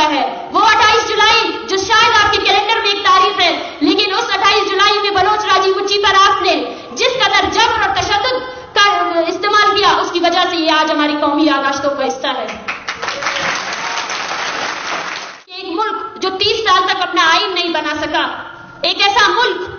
ہے. وہ 28 جولائی جو شاید آپ کے کیلنڈر میں ایک تاریخ ہے, لیکن اس 28 جولائی میں بلوچ راجی گچی پر آپ نے جس قدر جبر اور تشدد کا استعمال کیا, اس کی وجہ سے یہ آج ہماری قومی یادداشتوں کا حصہ ہے. ایک ملک جو 30 سال تک اپنا آئین نہیں بنا سکا, ایک ایسا ملک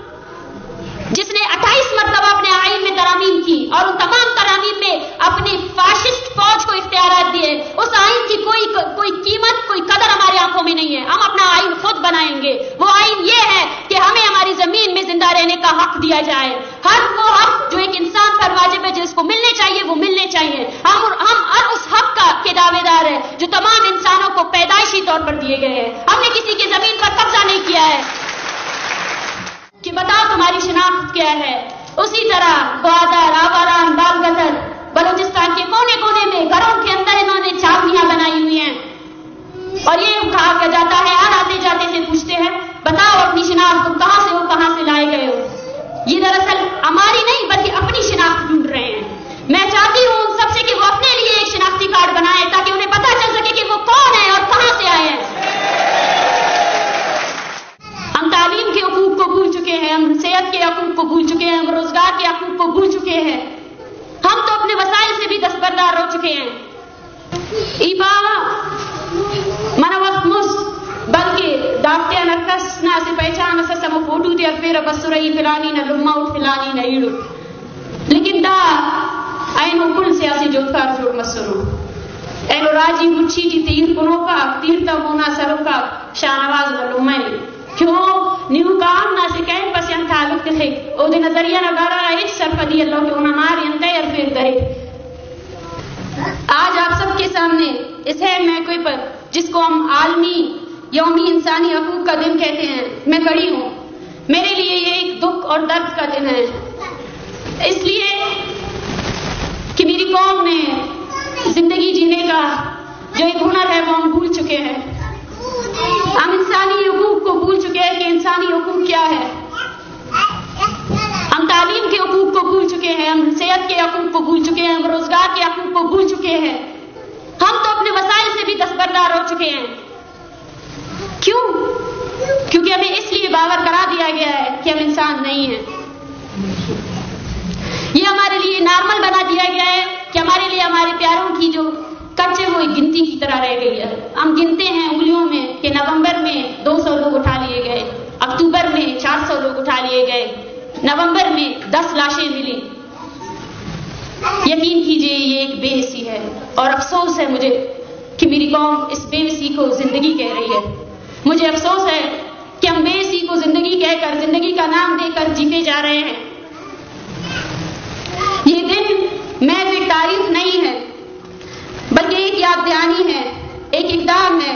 جس نے 28 مرتبہ اپنے آئین میں ترامیم کی اور ان تمام ترامیم میں اپنی فاشسٹ فوج کو اختیارات دیے, اس آئین کی کوئی قیمت, کوئی قدر ہماری آنکھوں میں نہیں ہے. ہم اپنا آئین خود بنائیں گے. وہ آئین یہ ہے کہ ہمیں ہماری زمین میں زندہ رہنے کا حق دیا جائے. ہر وہ حق جو ایک انسان پر واجب ہے, جس کو ملنے چاہیے وہ ملنے چاہیے. ہم اس حق کے دعوے دار ہیں جو تمام انسانوں کو پیدائشی طور پر دیے گئے ہیں. ہم نے کسی کی زمین پر قبضہ نہیں کیا ہے کہ بتاؤ تمہاری شناخت کیا ہے. اسی طرح گوادر, آواران, بال گدر, بلوچستان کے کونے کونے میں گھروں کے اندر انہوں نے چھاپیاں بنائی ہوئی ہیں اور یہ کہا جاتا ہے, ہر آتے جاتے سے پوچھتے ہیں بتاؤ اپنی شناخت, تم کہاں سے ہو, کہاں سے لائے گئے ہو. یہ دراصل ہماری نہیں بلکہ اپنی شناخت ڈھونڈ رہے ہیں. میں چاہتی ہوں ان سب سے کہ وہ اپنے لیے ایک شناختی کارڈ بنائیں تاکہ انہیں پتہ چل سکے کہ وہ کون ہے اور کہاں سے آئے ہیں. ہم تعلیم کے حقوق کو بھول چکے ہیں, ہم صحت کے حقوق کو بھول چکے ہیں, ہم روزگار کے حقوق کو بھول چکے ہیں. ہم تو اپنے وسائل سے بھی دستبردار ہو چکے ہیں. ایبا من وقت مس بلکہ ڈاکٹر نکس نہ سے پہچان سے سم فوٹو دے پھر بسرئی فلانی نہ لما اٹھ فلانی نہ ایڑ, لیکن دا اینو کل سیاسی جوتکار جوڑ مسرو اینو راجی گچھی ٹی تیر کنو کا تیر تا مونا سرو کا شاہنواز نہ لمائی کیوں نیو کام نہ سے کہیں پس ین تعلق تخے او دے نظریہ نگارا ایچ سرفدی اللہ کے انہا مار ینتے ار پھر دہے. آج آپ سب کے سامنے اس ہے محکوے پر جس کو ہم عالمی یومی انسانی حقوق کا دن کہتے ہیں میں کھڑی ہوں. میرے لیے یہ ایک دکھ اور درد کا دن ہے, اس لیے کہ میری قوم نے زندگی جینے کا جو ایک ہنر ہے وہ ہم بھول چکے ہیں. ہم انسانی حقوق کو بھول چکے ہیں کہ انسانی حقوق کیا ہے. ہم تعلیم کے حقوق کو بھول چکے ہیں, ہم صحت کے حقوق کو بھول چکے ہیں, ہم روزگار کے حقوق کو بھول چکے ہیں. ہم تو اپنے وسائل سے بھی دستبردار ہو چکے ہیں. کیوں؟ کیونکہ ہمیں اس لیے باور کرا دیا گیا ہے کہ ہم انسان نہیں ہیں. یہ ہمارے لیے نارمل بنا دیا گیا ہے کہ ہمارے لیے ہمارے پیاروں کی جو کچے وہ ایک گنتی کی طرح رہ گئی ہے. ہم گنتے ہیں انگلیوں میں کہ نومبر میں 200 لوگ اٹھا لیے گئے, اکتوبر میں 400 لوگ اٹھا لیے گئے, نومبر میں 10 لاشیں ملی. یقین کیجئے یہ ایک بے حسی ہے اور افسوس ہے مجھے کہ میری قوم اس بے حسی کو زندگی کہہ رہی ہے. مجھے افسوس ہے کہ ہم بے حسی کو زندگی کہہ کر زندگی کا نام دے کر جیتے جا رہے ہیں. یہ دن محض ایک تاریخ نہیں ہے بلکہ ایک یاد دہانی ہے, ایک اقدام ہے,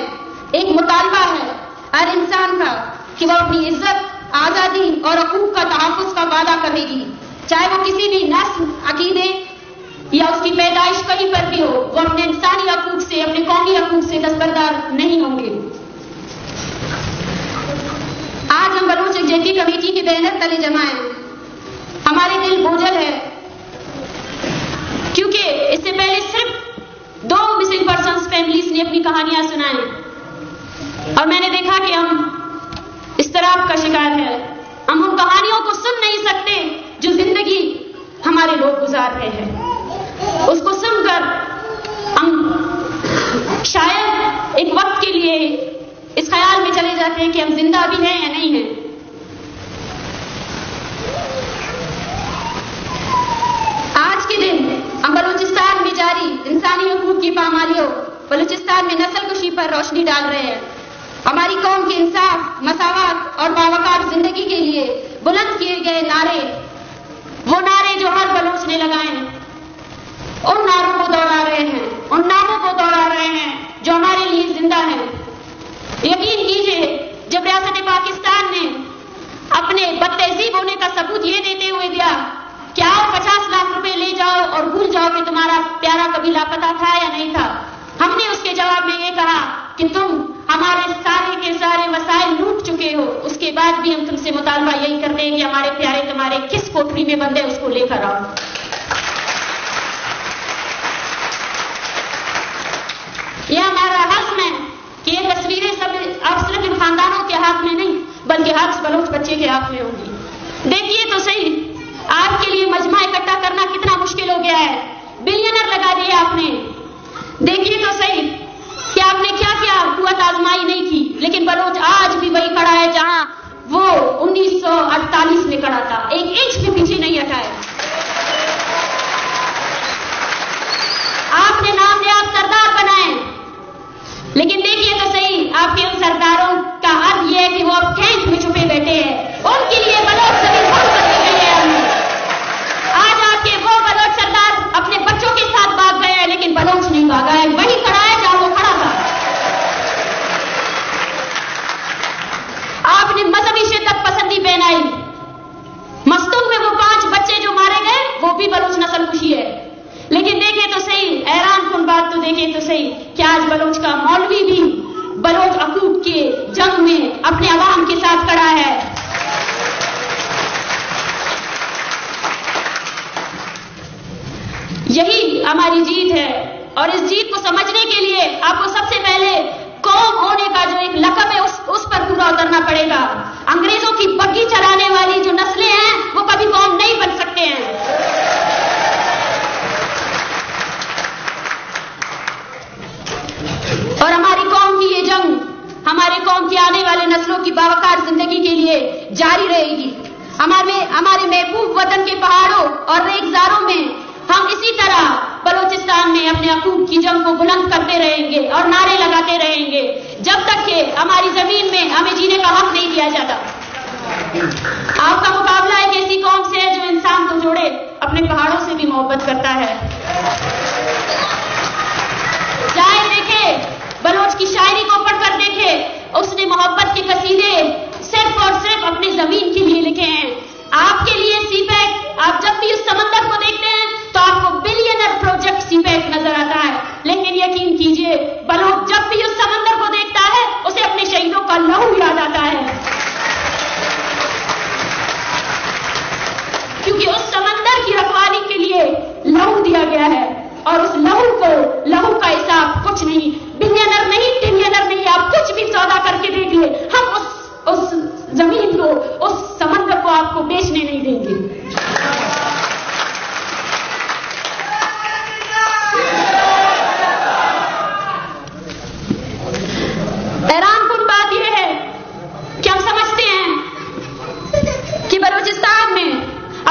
ایک مطالبہ ہے ہر انسان کا کہ وہ اپنی عزت, آزادی اور حقوق کا تحفظ کا وعدہ کرے گی, چاہے وہ کسی بھی نسل, عقیدے یا اس کی پیدائش کہیں پر بھی ہو. وہ اپنے انسانی حقوق سے, اپنے قومی حقوق سے دستبردار نہیں ہوں گے. آج ہم بلوچ یکجہتی کمیٹی کی بینر تلے جمع ہیں. ہمارے دل بوجھل ہے کیونکہ اس سے پہلے صرف 2 مسنگ پرسنز فیملیز نے اپنی کہانیاں سنائیں اور میں نے دیکھا کہ ہم اضطراب کا شکار ہے. ہم ان کہانیوں کو سن نہیں سکتے جو زندگی ہمارے لوگ گزار رہے ہیں. اس کو سن کر ہم شاید ایک وقت کے لیے اس خیال میں چلے جاتے ہیں کہ ہم زندہ بھی ہیں یا نہیں ہیں. آج کے دن ہم بلوچستان میں جاری انسانی حقوق کی پامالیوں, بلوچستان میں نسل کشی پر روشنی ڈال رہے ہیں. ہماری قوم کے انصاف, مساوات اور باوقار زندگی کے لیے بلند کیے گئے نعرے, وہ نعرے جو ہر بلوچ نے لگائے ہیں, ان نعروں کو دوہرا رہے ہیں, ان ناموں کو دوہرا رہے ہیں جو ہمارے لیے زندہ ہیں. یقین کیجئے جب ریاست پاکستان نے اپنے بدتہذیب ہونے کا ثبوت یہ دیتے ہوئے دیا کہ آؤ 50 لاکھ روپے لے جاؤ اور بھول جاؤ کہ تمہارا پیارا کبھی لاپتہ تھا یا نہیں تھا, ہم نے اس کے جواب میں یہ کہا کہ تم ہمارے سارے کے سارے وسائل لوٹ چکے ہو. اس کے بعد بھی ہم تم سے مطالبہ یہی کرتے ہیں کہ ہمارے پیارے تمہارے کس کوٹری میں بند ہے اس کو لے کر آؤ. یہ ہمارا حزم ہے کہ یہ تصویریں سب اب صرف ان خاندانوں کے ہاتھ میں نہیں بلکہ ہر بلوچ بچے کے ہاتھ میں ہوں گی۔ دیکھیے تو صحیح آپ کے لیے مجمع اکٹھا کرنا کتنا مشکل ہو گیا ہے، بلینر لگا دیا آپ نے۔ دیکھیے تو صحیح کہ آپ نے کیا کیا قوت آزمائی نہیں کی، لیکن بلوچ آج بھی وہی کھڑا ہے جہاں وہ 1948 میں کھڑا تھا، ایک انچ بھی پیچھے نہیں ہٹا ہے۔ آپ نے نام دیا آپ سردار بنائے، لیکن دیکھیے تو صحیح آپ کے ان سرداروں کا عرض یہ ہے کہ وہ اب کیمپ میں چھپے بیٹھے ہیں، ان کے لیے بلوچ زمین بند کر دی گئی ہے۔ آج آپ کے وہ بلوچ سردار اپنے بچوں کے ساتھ بھاگ گئے ہیں، لیکن بلوچ نہیں بھاگا ہے، وہی کھڑا ہے جہاں وہ کھڑا تھا۔ آپ نے مذہبی شدت پسندی پہنائی، مستونگ میں وہ 5 بچے جو مارے گئے وہ بھی بلوچ نسل کشی ہے، لیکن دیکھیں تو صحیح حیران کن بات تو دیکھیں تو صحیح کہ آج بلوچ کا مولوی بھی بلوچ حقوق کے جنگ میں اپنے عوام کے ساتھ کھڑا ہے۔ یہی ہماری جیت ہے، اور اس جیت کو سمجھنے کے لیے آپ کو سب سے پہلے قوم ہونے کا جو ایک لقب ہے اس پر پورا اترنا پڑے گا۔ انگریزوں کی بگی چلانے والی جو نسلیں ہیں وہ کبھی قوم نہیں بن سکتے ہیں۔ اور ہماری قوم کی یہ جنگ ہمارے قوم کی آنے والے نسلوں کی باوقار زندگی کے لیے جاری رہے گی۔ ہمارے محبوب وطن کے پہاڑوں اور ریگزاروں میں ہم اسی طرح بلوچستان میں اپنے حقوق کی جنگ کو بلند کرتے رہیں گے اور نعرے لگاتے رہیں گے جب تک کہ ہماری زمین میں ہمیں جینے کا حق نہیں دیا جاتا۔ آپ کا مقابلہ ایک ایسی قوم سے ہے جو انسان کو جوڑے اپنے پہاڑوں سے بھی محبت کرتا ہے۔ چاہے دیکھے بلوچ کی شاعری کو پڑھ کر دیکھے، اس نے محبت کے قصیدے صرف اور صرف اپنی زمین کے لیے لکھے ہیں۔ آپ کے لیے سی پیک، آپ جب بھی اس سمندر کو دیکھتے ہیں تو آپ کو بلینر پروجیکٹ سی پیک نظر آتا ہے، لیکن یقین کیجئے بلوچ جب بھی اس سمندر کو دیکھتا ہے اسے اپنے شہیدوں کا لہو یاد آتا ہے، کیونکہ اس سمندر کی رکھوالی کے لیے لہو دیا گیا ہے، اور اس لہو کا حساب کچھ نہیں، بلینر نہیں، ٹریلینر نہیں، آپ کچھ بھی سودا کر کے دیکھ لیں، ہم اس زمین کو، اس سمندر کو آپ کو بیچنے نہیں دیں گے۔ حیران کن بات یہ ہے کہ ہم سمجھتے ہیں کہ بلوچستان میں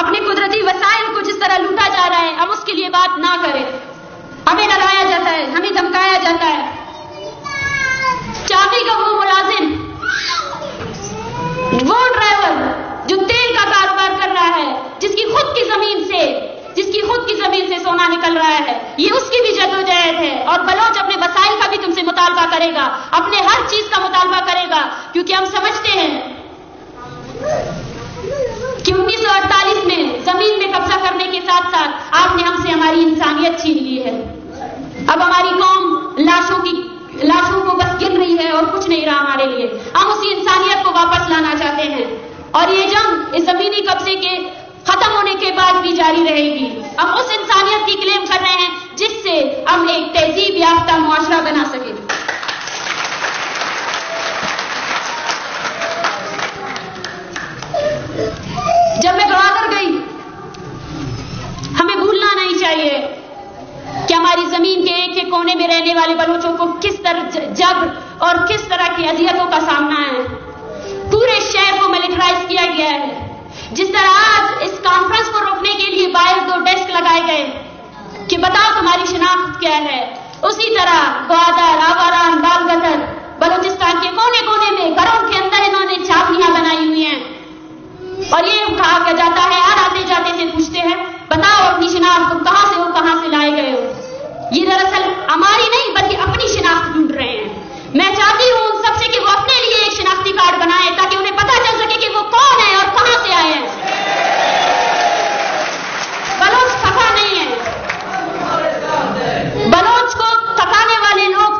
اپنے قدرتی وسائل کو جس طرح لوٹا جا رہا ہے ہم اس کے لیے بات نہ کریں، ہمیں ڈرایا جاتا ہے، ہمیں دھمکایا جاتا ہے۔ چاقی کا وہ ملازم، وہ ڈرائیور جو تیل کا کاروبار کر رہا ہے، جس کی خود کی زمین سے سونا نکل رہا ہے، یہ اس کی بھی جدوجہد ہے، اور بلوچ اپنے وسائل کا بھی تم سے مطالبہ کرے گا، اپنے ہر چیز کا مطالبہ کرے گا، کیونکہ ہم سمجھتے ہیں کہ 1948 میں زمین میں قبضہ کرنے کے ساتھ ساتھ آپ نے ہم سے ہماری انسانیت چھین لی ہے۔ اب ہماری قوم لاشوں کو بس گن رہی ہے اور کچھ نہیں رہا ہمارے لیے، ہم اسی انسانیت کو واپس لانا چاہتے ہیں، اور یہ جنگ اس زمینی قبضے کے ختم ہونے کے بعد بھی جاری رہے گی۔ ہم اس انسانیت کی کلیم کر رہے ہیں جس سے ہم ایک تہذیب یافتہ معاشرہ بنا سکیں۔ جب میں گوادر گئی، ہمیں بھولنا نہیں چاہیے کہ ہماری زمین کے ایک ایک کونے میں رہنے والے بلوچوں کو کس طرح جبر اور کس طرح کی اذیتوں کا سامنا ہے۔ پورے شہر کو ملٹرائز کیا گیا ہے، جس طرح آج اس کانفرنس کو روکنے کے لیے باہر 2 ڈیسک لگائے گئے کہ بتاؤ تمہاری شناخت کیا ہے، اسی طرح گوادر، آواران، بال گدر، بلوچستان کے کونے کونے میں گھروں کے اندر انہوں نے چھاپیاں بنائی ہوئی ہیں، اور یہ کہا جاتا ہے، ہر آتے جاتے سے پوچھتے ہیں بتاؤ اپنی شناخت تم کہاں سے ہو، کہاں سے لائے گئے ہو۔ یہ دراصل ہماری نہیں بلکہ اپنی شناخت ڈھونڈ رہے ہیں۔ میں چاہتی ہوں ان سب سے کہ وہ اپنے لیے ایک شناختی کارڈ بنائیں تاکہ انہیں پتہ چل سکے کہ وہ کون ہے اور کہاں سے آئے ہیں۔ بلوچ تھکا نہیں ہے، بلوچ کو تھکانے والے لوگ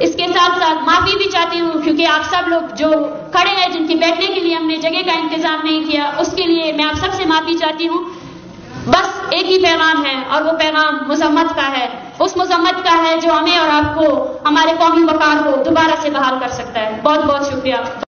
اس کے ساتھ ساتھ معافی بھی چاہتی ہوں کیونکہ آپ سب لوگ جو کھڑے ہیں جن کے بیٹھنے کے لیے ہم نے جگہ کا انتظام نہیں کیا، اس کے لیے میں آپ سب سے معافی چاہتی ہوں۔ بس ایک ہی پیغام ہے اور وہ پیغام مذمت کا ہے، اس مذمت کا ہے جو ہمیں اور آپ کو، ہمارے قومی وقار کو دوبارہ سے بحال کر سکتا ہے۔ بہت بہت شکریہ۔